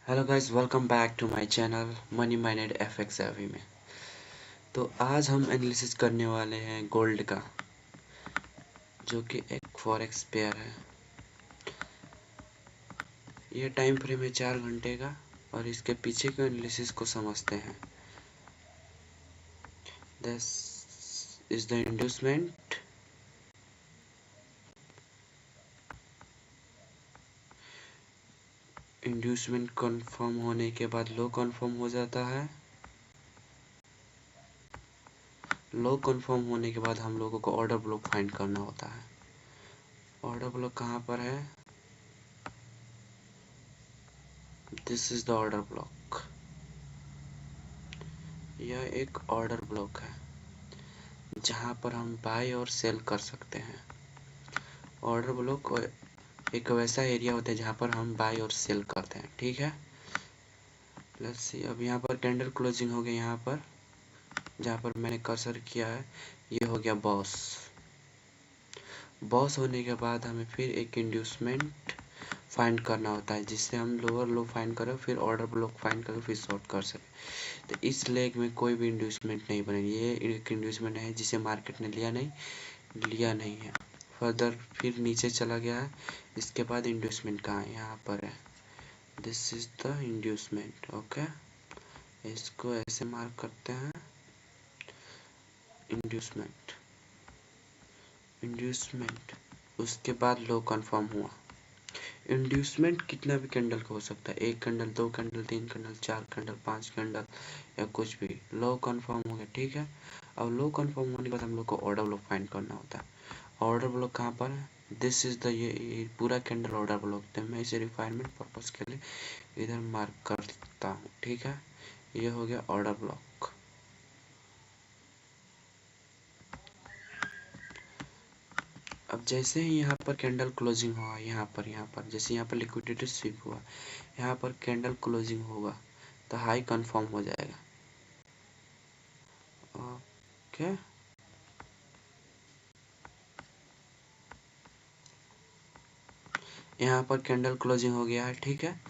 Hello guys, welcome back to my channel money minded FX AV में। तो आज हम एनालिसिस करने वाले हैं गोल्ड का, जो कि एक फॉरेक्स पेयर है। ये टाइम फ्रेम है 4 घंटे का और इसके पीछे के एनालिसिस को समझते हैं। This is the inducement. Inducement confirm होने के बाद लो कंफर्म हो जाता है। लो कंफर्म होने के बाद हम लोगों को ऑर्डर ब्लॉक फाइंड करना होता है। ऑर्डर ब्लॉक कहाँ पर है? This is the order block. यह एक ऑर्डर ब्लॉक है जहाँ पर हम बाय और सेल कर सकते हैं। ऑर्डर ब्लॉक एक वैसा एरिया होता है जहाँ पर हम बाय और सेल करते हैं। ठीक है, लेट्स सी। अब यहाँ पर कैंडल क्लोजिंग हो गया। यहाँ पर जहाँ पर मैंने कर्सर किया है ये हो गया बॉस। बॉस होने के बाद हमें फिर एक इंड्यूसमेंट फाइंड करना होता है जिससे हम लोअर लो फाइंड करें, फिर ऑर्डर ब्लॉक फाइंड करके फिर शॉर्ट कर सकें। तो इस लेग में कोई भी इंड्यूसमेंट नहीं बनेगी। ये एक इंड्यूसमेंट है जिसे मार्केट ने लिया नहीं है। फर्दर फिर नीचे चला गया है। इसके बाद इंड्यूसमेंट कहाँ है? यहाँ पर है। This is the inducement. Okay, इसको ऐसे मार्क करते हैं। Inducement, inducement. उसके बाद लो कंफर्म हुआ। इंड्यूसमेंट कितना भी कैंडल का हो सकता है, 1 candle, 2 candle, 3 candle, 4 candle, 5 candle या कुछ भी। लो कंफर्म हो गया। ठीक है, अब लो कंफर्म होने के बाद हम लोग को ऑर्डर ब्लॉक फाइंड करना होता है। ऑर्डर ब्लॉक कहाँ पर है? दिस इज द ये पूरा कैंडल ऑर्डर ब्लॉक है। मैं इसे रिफाइनमेंट पर्पज के लिए इधर मार्क करता हूँ। ठीक है, ये हो गया ऑर्डर ब्लॉक। अब जैसे ही यहाँ पर कैंडल क्लोजिंग हुआ, यहाँ पर जैसे यहाँ पर लिक्विडिटी स्वीप हुआ, यहाँ पर कैंडल क्लोजिंग होगा तो हाई कंफर्म हो जाएगा। ओके, यहाँ पर कैंडल क्लोजिंग हो गया है। ठीक है,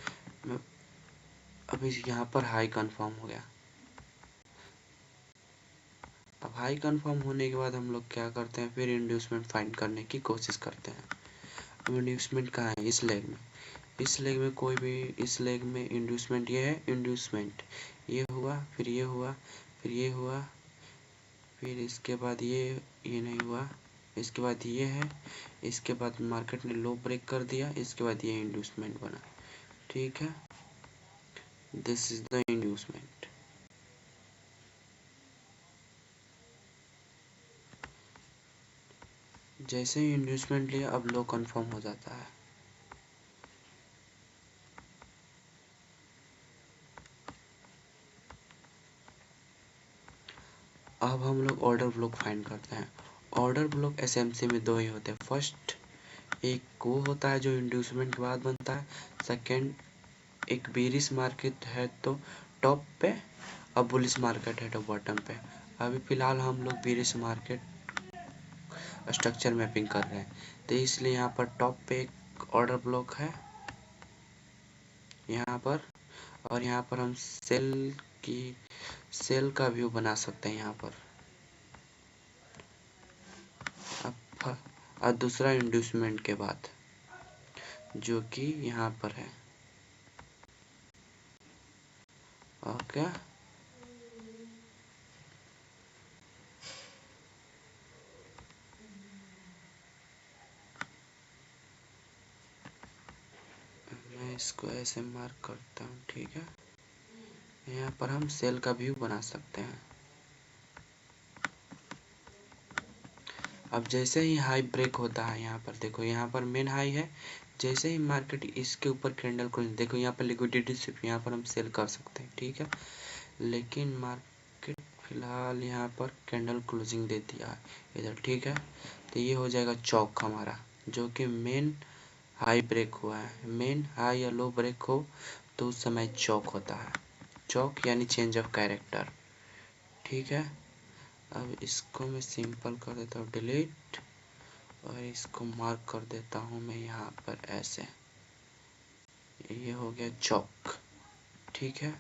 अभी यहाँ पर हाई कंफर्म हो गया। अब हाई कंफर्म होने के बाद हम लोग क्या करते हैं, फिर इंड्यूसमेंट फाइंड करने की कोशिश करते हैं। अब इंड्यूसमेंट कहाँ है? इस लेग में। इस लेग में कोई भी, इस लेग में इंड्यूसमेंट ये है। इंड्यूसमेंट ये हुआ, फिर ये हुआ, फिर ये हुआ, फिर इसके बाद ये नहीं हुआ, इसके बाद ये है, इसके बाद मार्केट ने लो ब्रेक कर दिया, इसके बाद ये इंड्यूसमेंट बना। ठीक है, दिस इज द इंड्यूसमेंट। जैसे ही इंड्यूसमेंट लिया अब लो कंफर्म हो जाता है। अब हम लोग ऑर्डर ब्लॉक फाइंड करते हैं। ऑर्डर ब्लॉक एसएमसी में दो ही होते हैं। फर्स्ट एक वो होता है जो इंड्यूसमेंट के बाद बनता है। सेकंड, एक बेरिश मार्केट है तो टॉप पे, अब बुलिश मार्केट है तो बॉटम पे। अभी फिलहाल हम लोग बेरिश मार्केट स्ट्रक्चर मैपिंग कर रहे हैं, तो इसलिए यहाँ पर टॉप पे एक ऑर्डर ब्लॉक है यहाँ पर, और यहाँ पर हम सेल का व्यू बना सकते हैं यहाँ पर। अब और दूसरा इंड्यूसमेंट के बाद जो कि यहाँ पर है। ओके, मैं इसको ऐसे मार्क करता हूँ। ठीक है, यहाँ पर हम सेल का व्यू बना सकते हैं। अब जैसे ही हाई ब्रेक होता है, यहाँ पर देखो, यहाँ पर मेन हाई है। जैसे ही मार्केट इसके ऊपर कैंडल को देखो, यहाँ पर लिक्विडिटी सिर्फ, यहाँ पर हम सेल कर सकते हैं। ठीक है, लेकिन मार्केट फिलहाल यहाँ पर कैंडल क्लोजिंग दे दिया है इधर। ठीक है, तो ये हो जाएगा चौक हमारा, जो कि मेन हाई ब्रेक हुआ है। मेन हाई या लो ब्रेक हो तो उस समय चौक होता है। चौक यानी चेंज ऑफ कैरेक्टर। ठीक है, अब इसको मैं सिंपल कर देता हूँ डिलीट, और इसको मार्क कर देता हूँ मैं यहाँ पर ऐसे। ये हो गया चौक। ठीक है।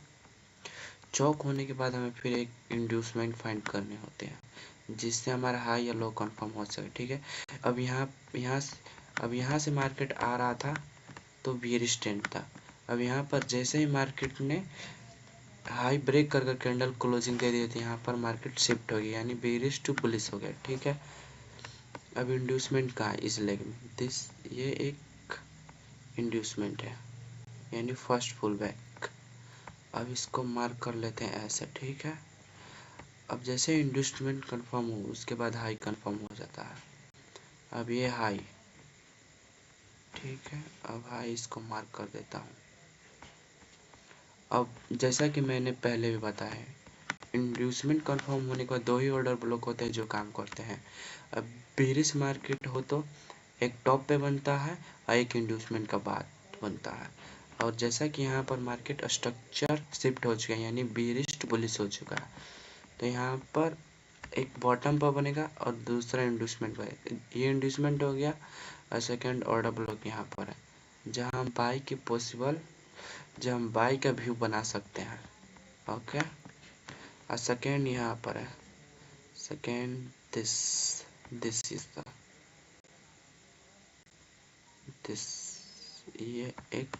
चौक होने के बाद हमें फिर एक इंड्यूसमेंट फाइंड करने होते हैं जिससे हमारा हाई या लो कंफर्म हो सके। ठीक है, अब यहाँ से मार्केट आ रहा था तो बियरिश ट्रेंड था। अब यहाँ पर जैसे ही मार्केट ने हाई ब्रेक कर कैंडल क्लोजिंग दे दी थी, यहाँ पर मार्केट शिफ्ट हो गया, यानी बेरिश टू बुलिश हो गया। ठीक है, अब इंड्यूसमेंट कहाँ है इस लेग में, ये एक इंड्यूसमेंट है, यानी फर्स्ट पुल बैक। अब इसको मार्क कर लेते हैं ऐसे। ठीक है, अब जैसे इंड्यूसमेंट कंफर्म हो उसके बाद हाई कंफर्म हो जाता है। अब ये हाई, ठीक है, अब हाई इसको मार्क कर देता हूँ। अब जैसा कि मैंने पहले भी बताया है, इंड्यूसमेंट कंफर्म होने के बाद दो ही ऑर्डर ब्लॉक होते हैं जो काम करते हैं। अब बेरिश मार्केट हो तो एक टॉप पे बनता है और एक इंड्यूसमेंट का बाद बनता है। और जैसा कि यहाँ पर मार्केट स्ट्रक्चर शिफ्ट हो चुका है, यानी बेरिश टू बुलिश हो चुका है, तो यहाँ पर एक बॉटम पर बनेगा और दूसरा इंड्यूसमेंट बनेगा। ये इंड्यूसमेंट हो गया और सेकेंड ऑर्डर ब्लॉक यहाँ पर है जहाँ हम बाई का व्यू बना सकते हैं। ओके, और सेकेंड यहाँ पर है, सेकेंड दिस इज दिस, ये एक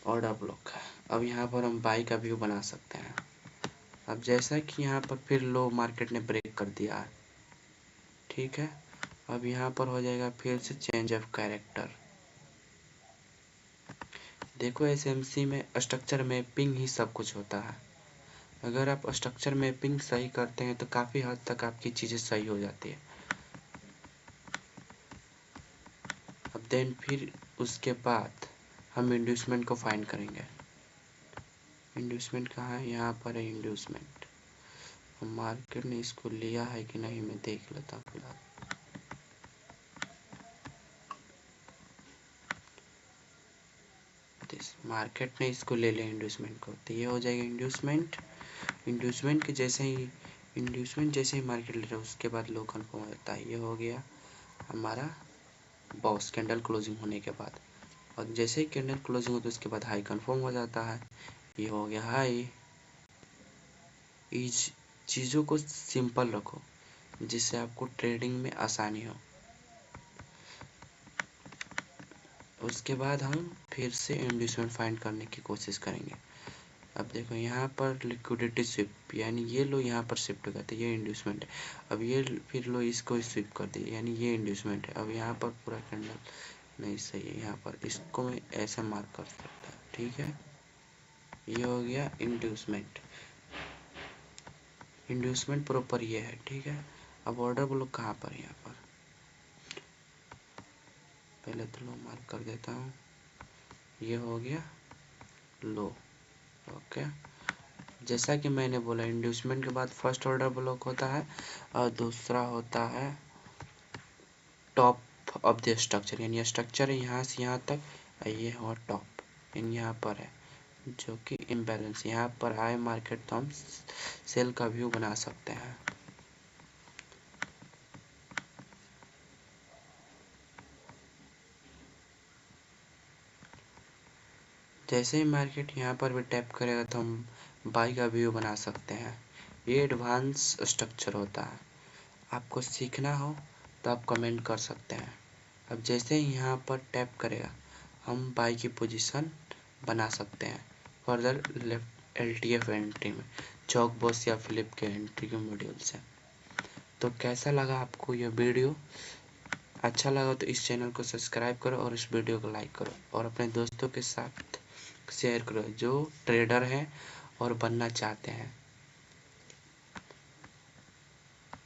ऑर्डर ब्लॉक है। अब यहाँ पर हम बाई का व्यू बना सकते हैं। अब जैसा कि यहाँ पर फिर लो मार्केट ने ब्रेक कर दिया है, ठीक है, अब यहाँ पर हो जाएगा फिर से चेंज ऑफ कैरेक्टर। देखो एसएमसी में स्ट्रक्चर मैपिंग ही सब कुछ होता है। अगर आप स्ट्रक्चर मैपिंग सही करते हैं तो काफ़ी हद तक आपकी चीज़ें सही हो जाती है। अब देन फिर उसके बाद हम इंड्यूसमेंट को फाइंड करेंगे। इंड्यूसमेंट कहाँ है, यहाँ पर है इंड्यूसमेंट। मार्केट ने इसको लिया है कि नहीं मैं देख लेता हूँ फिलहाल। मार्केट ने इसको ले लिया इंड्यूसमेंट को, तो ये हो जाएगा इंड्यूसमेंट। इंड्यूसमेंट जैसे ही मार्केट ले रहा है उसके बाद लो कन्फर्म हो जाता है। ये हो गया हमारा बॉक्स कैंडल क्लोजिंग होने के बाद, और जैसे ही कैंडल क्लोजिंग होता है उसके बाद हाई कन्फर्म हो जाता है। ये हो गया हाई। इस चीज़ों को सिंपल रखो जिससे आपको ट्रेडिंग में आसानी हो। उसके बाद हम फिर से इंड्यूसमेंट फाइंड करने की कोशिश करेंगे। अब देखो यहाँ पर लिक्विडिटी स्विप, यानी ये लो यहाँ पर शिफ्ट हो गया, तो ये इंड्यूसमेंट है। अब ये फिर लो इसको स्विप कर दिया, यानी ये इंड्यूसमेंट है। अब यहाँ पर पूरा कैंडल नहीं सही है, यहाँ पर इसको मैं ऐसे मार्क कर सकता हूँ। ठीक है, ये हो गया इंड्यूसमेंट। इंड्यूसमेंट प्रॉपर ये है। ठीक है, अब ऑर्डर ब्लॉक कहाँ पर है, यहाँ पर पहले तो लो मार्क कर देता हूँ। ये हो गया लो। ओके, जैसा कि मैंने बोला इंड्यूसमेंट के बाद फर्स्ट ऑर्डर ब्लॉक होता है और दूसरा होता है टॉप ऑफ द स्ट्रक्चर, यानी स्ट्रक्चर है यहाँ से यहाँ तक, ये हो टॉप, यानी यहाँ पर है जो कि इम्बैलेंस। यहाँ पर आए मार्केट तो हम सेल का व्यू बना सकते हैं। जैसे ही मार्केट यहाँ पर भी टैप करेगा तो हम बाई का व्यू बना सकते हैं। ये एडवांस स्ट्रक्चर होता है, आपको सीखना हो तो आप कमेंट कर सकते हैं। अब जैसे ही यहाँ पर टैप करेगा हम बाई की पोजीशन बना सकते हैं फर्दर लेफ्ट LTF एंट्री में, चौक बॉस या फिलिप के एंट्री के मॉड्यूल से। तो कैसा लगा आपको यह वीडियो? अच्छा लगा तो इस चैनल को सब्सक्राइब करो और इस वीडियो को लाइक करो और अपने दोस्तों के साथ शेयर करो जो ट्रेडर हैं और बनना चाहते हैं।